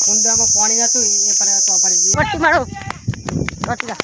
કુંડામાં પાણી નતું એ પર તો પડી પટ્ટી મારો પટ્ટી જા.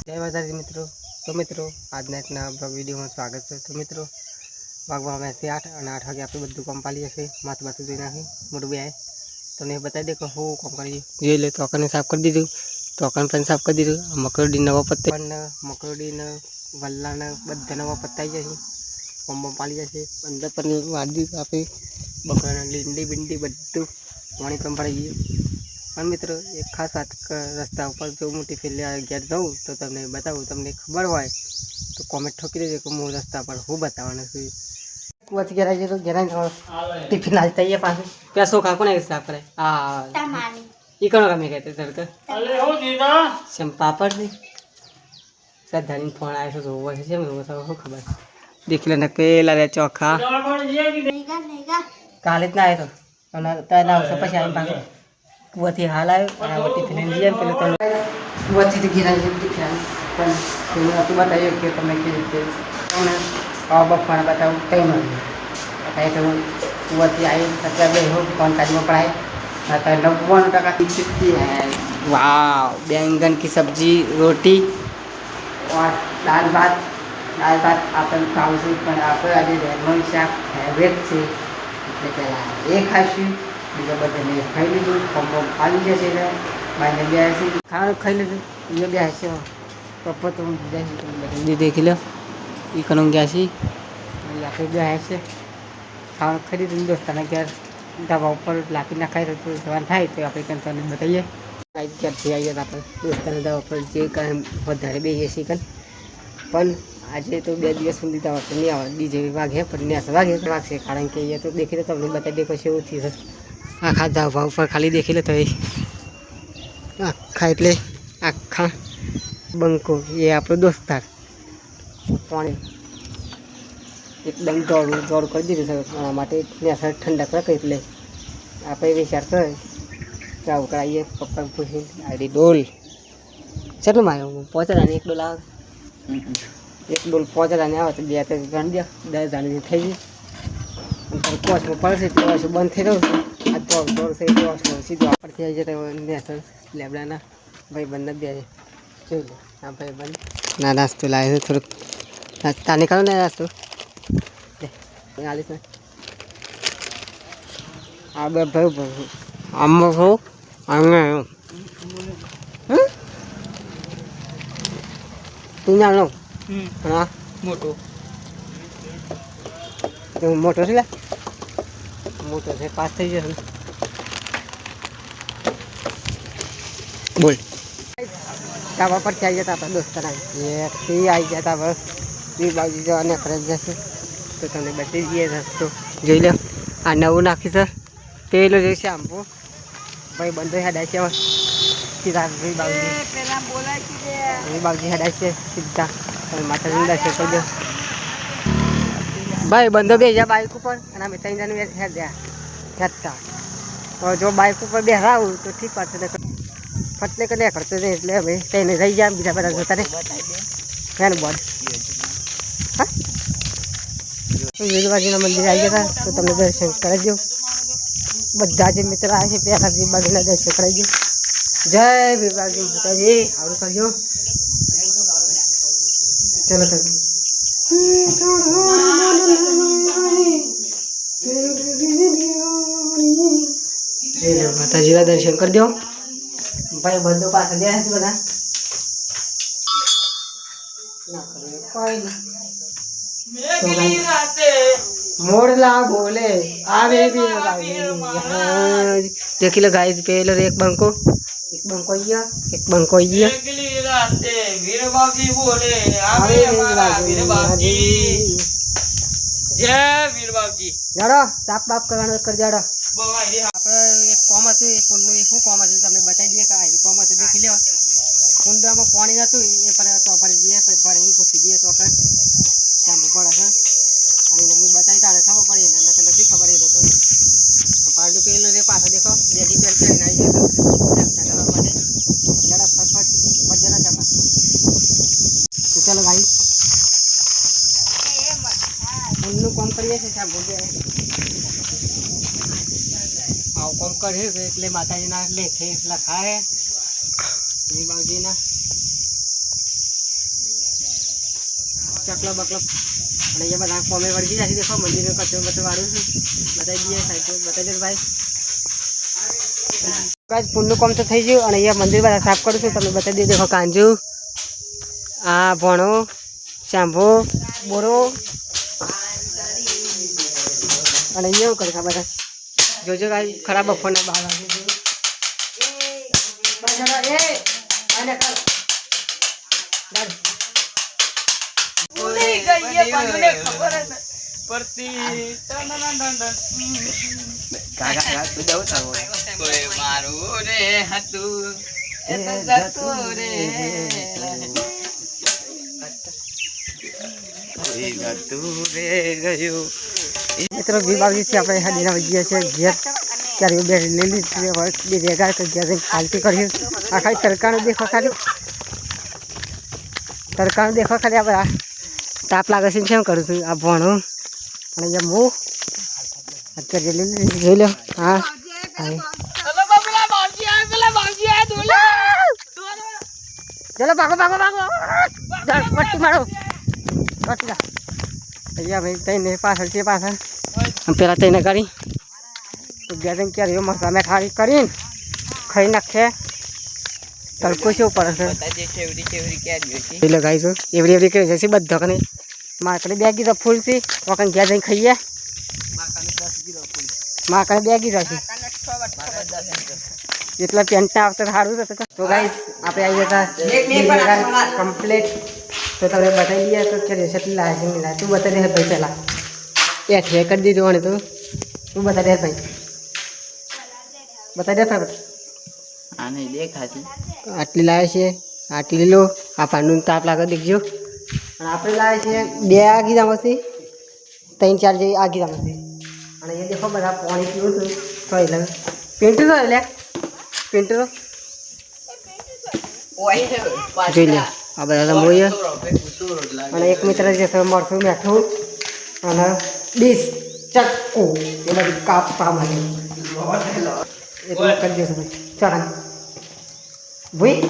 જય માતાજી મિત્રો. તો મિત્રો આજના એક નવા વિડીયોમાં સ્વાગત છે. તો મિત્રો વાગવા અમે 8 અને 8 વાગે આપણે બધું કામ પાલી જશે. માથું બાથું ધોઈ નાખી મોટું બે આવે તો ને બતાવી દે કે હું કામ કરી જોઈ લે. તો અકને સાફ કરી દીધું, તો અકને પણ સાફ કરી દીધું. મકરડી નવા પત્તા પણ મકરડીને વલ્લાને બધા નવા પત્તા આવી જશે. કોમ્બો પાલી જશે. અંદર પણ વાડી આપે બકરાને લીંડી બિંડી બધું પાણી પણ પડી ગયું. પણ મિત્રો એક ખાસ વાત, રસ્તા ઉપર જો મોટી ફેરલે ઘેર જાઉં તો તમને બતાવું. તમને ખબર હોય તો કોમેન્ટ ઠોકી દેજો કે હું રસ્તા પર હું બતાવવાનું છું. કુવાથી ઘેર આવી જાય તો ઘેર ટિફિન હાલ થઈએ પાછું પેસો ખા કોને સાફ કરે. હા એ કણો કામે કહેते તડકે સેમ પાપડ ને સાધારી ફોન આવ્યો છે જોવો છે સેમ એવું તો ખબર દેખી લે. પેલા રે ચોખા કાલે જ ના આવ્યો તો અને ત્યાં આવશે પછી આવીને પાછો કુવાથી હાલ આવ્યો અને ટિફિન લઈ જાય પેલું તમે કુવાથી ઘેર આવી જાય ટિફિન પણ હતું બતાવ્યું કે તમે કેવી રીતે તમને બફાને બતાવું કંઈ મળ્યું. અત્યારે તો કુવાથી આવી અત્યારે બે ફોન કાઢમાં પડાય અત્યારે 99% वाह बैंगन की सब्जी रोटी और दाल भात આપણે ખાવશું પણ આપણે આજે વેરમણ શાક ફેવરેટ છે એટલે પહેલાં એ ખાઈશું. બીજા બધાને ખાઈ લીધું કોમ્બો ખાલી જશે ને બાઈને બે હશે ખાવાનું ખાઈ લીધું એ બે હશે પપ્પા તો બધી દેખી લો એ કનું ગયા છે આપણે બે હશે ખાવાનું ખાઈ લીધું. દોસ્તાના ઘેર ધાબા ઉપર લાકડી નાખાઈ રહ્યું જવાનું થાય તો આપણે કંઈ તમને બતાવીએ. ક્યારથી આવીએ તો આપણે દોસ્તાના ધાબા પર જે કાંઈ વધારે બેસીએ છીએ કંઈ પણ આજે તો 2 દિવસ સુધી ધાબા પર નહીં આવે. DJ વાગે પણ નેસ વાગશે કારણ કે એ તો દેખી લો તમને બતાવી દે પછી એવું થયું છે. આખા ધાબા ઉપર ખાલી દેખી લો તો એ આખા એટલે આખા બંકો એ આપણો દોસ્તાર પાણી એકદમ દોડું કરી દીધું છે એના માટે નેસર ઠંડક રાખે એટલે આપણે વિચાર કરે કે આવું કરાવીએ. પપ્પા પૂછી આડી ડોલ કેટલું માર્યો 5 એક ડોલ આવે. એક ડોલ 5 આવે તો 2 3 ગણ દે 10 જાણી થઈ ગઈ. કોસમાં પડશે તો બંધ થઈ રહ્યું છે. આ દોડ છે કોસમાં સીધું આપણથી આવી જાય તો નેસર લેબડાના ભાઈ બંધ બે જોઈ લે. આ ભાઈ બંધ ના નાસ્તો લાવે છે થોડુંક નાસ્તા નીકળો ને નાસ્તો આલીશ ને આ બે ભાઈ આમાં કહું અને તું જાણો હા મોટો મોટો છે મોટો છે પાસ થઈ જશે બોલ. ધાબા પરથી આવી જતા આપણા દોસ્તાર આવી જતા હવે બાજુ જવાને ફરજ જશે તો તમને બધી જઈએ રસ્તો જોઈ લો. આ નવું નાખી સર પેલો જે શેમ્પુ ભાઈ બંધો હેડાય છે સીધા બાબુજી હેડાય છે સીધા માતાજી દર્શન કરી દો. ભાઈ બંધો બે જાય બાઇક ઉપર અને અમે 3 જણ હેડતા જો બાઇક ઉપર બેસાવું તો ઠીક વાત છે ફટલે કે નહીં ખર્ચો નહીં એટલે હવે તેને રહી જાય બીજા બધા જોતા ને એનું બોર્ડ હા વીરબાજીના મંદિરે આવી ગયા તો તમને દર્શન કરાવજો. બધા જે મિત્ર આવે છે પહેલાં વીરબાજીના દર્શન કરાવજો. જય વીરબાજી માતાજી આવું કરજો. ચલો તો માતાજીના દર્શન કરી દો. ભાઈ બંધો પાસે જાય છે બધા मोड़ला बोले आवे देखी लो गाइस पेलर एक बंको ये एक बंको ये वीर बाबजी बोले आवे वीर बाबजी जय वीर बाबजी जाड़ो साफ बाप करવાનો कर जाड़ो આપણે એક કોમ હતું એ પુલનું એ શું કોમ હતું તમને બતાવી દઈએ કે આ કોમ હતું દેખી લો. કુંડામાં પાણી નતું એ પર તો ભરી દઈએ પછી ભરીને પૂછી દઈએ તો કઈ શેમ્પુ પડે છે અને મમ્મી બતાવી તારે ખબર પડી ને નથી ખબર એ તો પારડું પેલું રે પાછો દેખો બેગી પેર કરીને આવી ગયો તો જરા ફટફટ બજના ચપા તો ચાલો ભાઈ પુલનું કામ કરીએ છીએ શેમ્પુ દે આવું કામ કર્યું છે એટલે માતાજીના લેખે લખાય બાવજીના ચકલો બકલો અને અહીંયા બધા કોમે વળગી જાય દેખો મંદિરનો કચરો બચરો વાળું છું બતાવી દઈએ સાઈડ બતાવી દે ભાઈ કાંઈ પુલનું કામ તો થઈ ગયું અને અહીંયા મંદિર બધા સાફ કરું છું તમે બતાવી દે દેખો કાંજુ આ ભણો શાંભો બોરો અને અહીંયા એવું કરે છે બધા જોજો કાંઈ ખરાબ બપોરના બહાર મિત્રો વિભાગી છે આપણે હાડીના વૈયા છે ઘેર ક્યારે બે લીલી બે રેગા ઘેર પાલટી કર્યું આ ખાલી તડકાનું દેખો ખાલી તડકાનું દેખો ખાલી આપણે તાપ લાગે છે કેમ કરું છું આ ભણું અને અહીંયા હું અત્યારે લીલી જોઈ લો હા ચલો ભાગો ભાગો ભાગો પટ્ટી મારો પટ્ટી અહીંયા ભાઈ તઈને પાછળ છે પાછળ પેલા તઈને કરી ગેરિંગ ક્યારે મસ્ત અમે ખાલી કરીને ખાઈ નાખે તડકો શું પડે છે લગાવી છું એવડી એવડી કરી જશે બધા કને મારે બેગી તો ફૂલ છે વખત ઘેર જઈને ખાઈએ મારે બેગી જશે એટલા પેન્ટના આવતા સારું થતું તો ગાઈસ આપણે આવી જતા કમ્પ્લીટ તો તમને બતાવી દઈએ તો કે રેસેટલી લાવે છે નહીં લાવે તું બતાવી દે ભાઈ પહેલાં એ ઠે કરી દીધું અને તું બતાવી દે ભાઈ બતાવી દે ભાઈ આ નહીં દેખાતી આટલી લાવે છે આટલી લો આ પાનનું તાપ લાગે દેખજો અને આપણે લાવે છે 2 આગી જામથી 3-4 જેવી આગી જામથી અને એ દેખો બધા પાણી પીવું છું તો એટલે પેન્ટ તો એટલે પેન્ટ તો જોઈ લે આ બધા રમોઈએ અને એક મિત્ર જે છે મરસું મેઠું અને ડીશ ચક્કુ એ બધું કાપવા માટે એટલું કરી દેશું ભાઈ ચાલ ભાઈ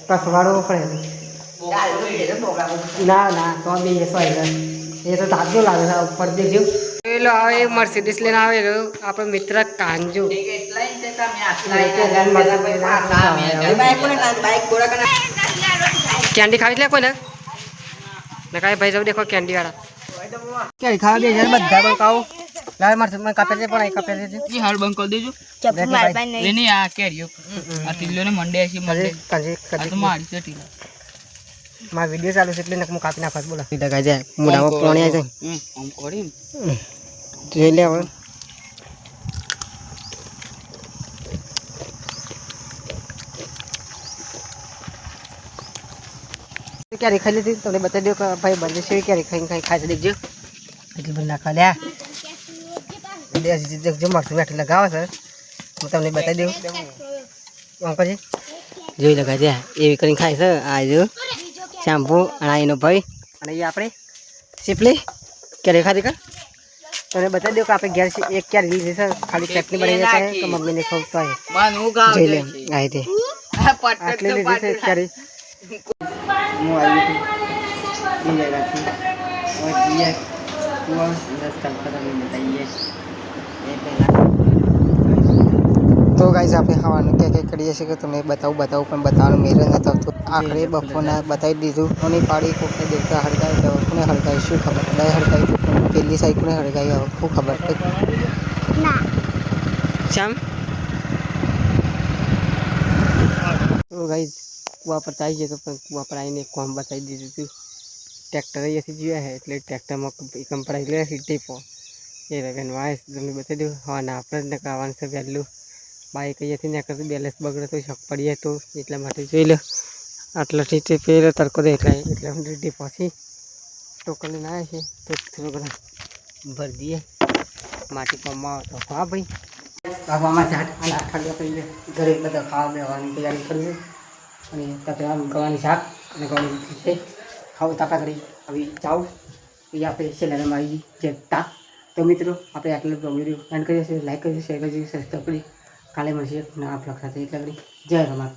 કસવાડો પડે ના ના તો બી એ તો તાજો લાગે છે ઉપર દેજો પેલો આવે મર્સિડીસ લઈને આવે આપણો મિત્ર કાંજુ કેન્ડી ખાવી લે કોઈને ને કાંઈ ભાઈ જવું દેખો કેન્ડી વાળા કેન્ડી ખાવા દે બધા બંકાઓ લાવે મારશે મને કાપે છે પણ કાપે છે જી હાલ બંકો દેજો લેની આ કેરીઓ આ ટીલોને મંડે છે મંડે કાંજી આ તો મારી છે ટીલો મારા વિડિયો ચાલુ છે એટલે હું કાપી નાખત બોલો સીધા ગાય જાય મોઢામાં પાણી આવી જાય આમ કરી જોઈ લે હવે ક્યારે ખાઈ લીધી તમને બતાવી દો કે ભાઈ બંને છે ક્યારે ખાઈ ખાઈ છે દેખજો એટલી બધી નાખવા લ્યા દેખજો મરસું બેઠી લગાવે છે હું તમને બતાવી દઉં અંકલજી જોઈ લગાવી દે એવી કરીને ખાય છે આ જો શેમ્પુ અને એનો ભાઈ અને એ આપણે સીપલી ક્યારે ખાધી કા તમને બતાવી દઉં કે આપણે ઘેર એક ક્યારે લીધી છે ખાલી ચટણી બની જાય છે તો મમ્મીને ખવતો હોય જોઈ લે આ રીતે આટલી લીધી છે ક્યારે હું આવી હતી એ જગાથી और ये वो 10 कल खत्म बताइए ये पहला तो गाइस આપણે ખાવાનું કે કરીએ છીએ કે તમને બતાવું પણ બતાવવાનું મેરે નતો તો આખરે બફોના બતાવી દીધું કોની પાડી કોને દેખતા હળગાય તો કોને હળગાય શું ખબર નહીં હળગાય પેલી સાઈડ કોને હળગાય હવે શું ખબર ના શામ તો ગાइस કુવા પર આવી ગયો તો પણ કુવા પર આવીને કોમ બતાવી દીધું હતું ટ્રેક્ટર અહીંયાથી જોયા છે એટલે ટ્રેક્ટરમાં એકમ પડાવી લે ટીપો એ રગન વાય તમને બતાવી દઉં હા ના આપણે જ નકાવાનું છે વહેલું બાઈક અહીંયાથી નીકળતું બેલેન્સ બગડે તો શક પડીએ તો એટલા માટે જોઈ લો આટલાથી તે પહેલો તડકો દેખાય એટલે હું ટીપોથી ટોકન લઈને આવ્યા છે તો થોડું ઘણું ભરી દઈએ માટી પમવા તો હા ભાઈ બાબામાં ઝાડ અને ખાલી આપણે ઘરે બધા ખાવા બેવાની તૈયારી કરીએ અને તપેલા ગવાની શાક અને ગવાની છે ખાવું તાપા કરી હવે જાઉં એ આપણે સેલેરમાં આવી જતા તો મિત્રો આપણે આટલો વિડીયો એન્ડ કરીએ છીએ. લાઈક કરીએ, શેર કરીએ, સબસ્ક્રાઈબ કરી. કાલે મળશે નવા બ્લોગ સાથે. એટલે જય રમાત.